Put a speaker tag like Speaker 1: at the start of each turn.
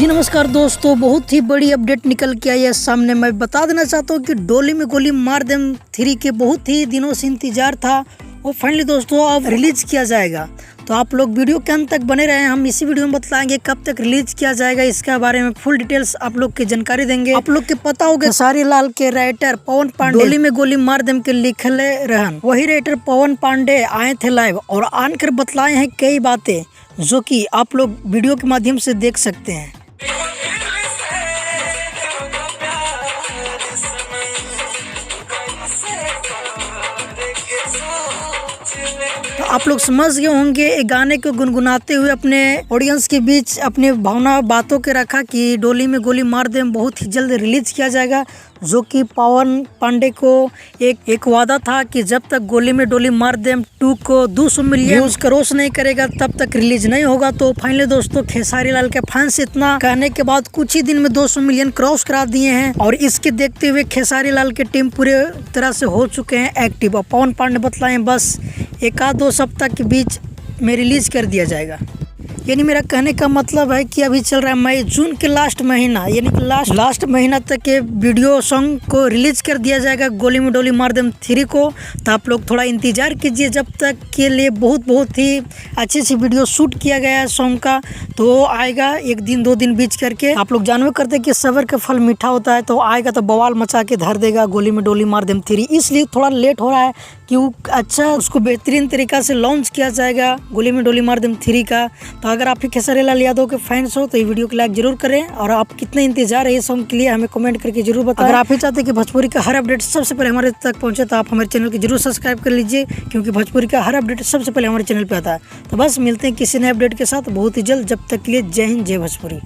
Speaker 1: जी नमस्कार दोस्तों, बहुत ही बड़ी अपडेट निकल के आई है सामने। मैं बता देना चाहता हूँ कि डोली में गोली मार देम 3 के बहुत ही दिनों से इंतजार था और फाइनली दोस्तों अब रिलीज किया जाएगा। तो आप लोग वीडियो के अंत तक बने रहे। हम इसी वीडियो में बतलाएंगे कब तक रिलीज किया जाएगा, इसके बारे में फुल डिटेल्स आप लोग की जानकारी देंगे। आप लोग के पता होगा खेसारी लाल के राइटर पवन पांडे डोली में गोली मार देम के लिखले रहन, वही राइटर पवन पांडे आए थे लाइव और आनकर बतलाए हैं कई बातें जो कि आप लोग वीडियो के माध्यम से देख सकते हैं। तो आप लोग समझ गए होंगे गाने को गुनगुनाते हुए अपने ऑडियंस के बीच अपने भावना बातों के रखा कि डोली में गोली मार दें बहुत ही जल्द रिलीज किया जाएगा, जो कि पवन पांडे को एक वादा था कि जब तक गोली में डोली मार दें 2 को 200 मिलियन व्यूज क्रॉस नहीं करेगा तब तक रिलीज नहीं होगा। तो फाइनली दोस्तों खेसारी लाल के फैंस इतना कहने के बाद कुछ ही दिन में 200 मिलियन क्रॉस करा दिए हैं और इसके देखते हुए खेसारी लाल की टीम पूरे तरह से हो चुके हैं एक्टिव। और पवन पांडे बतलाए बस 1-2 सप्ताह के बीच में रिलीज कर दिया जाएगा। यानी मेरा कहने का मतलब है कि अभी चल रहा है मई जून के लास्ट महीना, यानी कि लास्ट महीना तक के वीडियो सॉन्ग को रिलीज कर दिया जाएगा गोली में डोली मार देम 3 को। तो आप लोग थोड़ा इंतजार कीजिए, जब तक के लिए बहुत ही अच्छी सी वीडियो शूट किया गया है सॉन्ग का, तो आएगा 1 दिन 2 दिन बीच करके। आप लोग जानवे करते हैं कि सबर का फल मीठा होता है, तो आएगा तो बवाल मचा के धर देगा गोली में डोली मार देम 3। इसलिए थोड़ा लेट हो रहा है कि अच्छा उसको बेहतरीन तरीका से लॉन्च किया जाएगा गोली में डोली मार देम 3 का। तो अगर आप खेसारी लाल यादव के फैंस हो तो ये वीडियो को लाइक जरूर करें और आप कितना इंतजार है इस सॉन्ग के लिए हमें कमेंट करके जरूर बताएं। अगर आप ही चाहते हैं कि भोजपुरी का हर अपडेट सबसे पहले हमारे तक पहुंचे तो आप हमारे चैनल को जरूर सब्सक्राइब कर लीजिए, क्योंकि भोजपुरी का हर अपडेट सबसे पहले हमारे चैनल पे आता है। तो बस मिलते हैं किसी नए अपडेट के साथ बहुत ही जल्द। जब तक के लिए जय हिंद, जय भोजपुरी।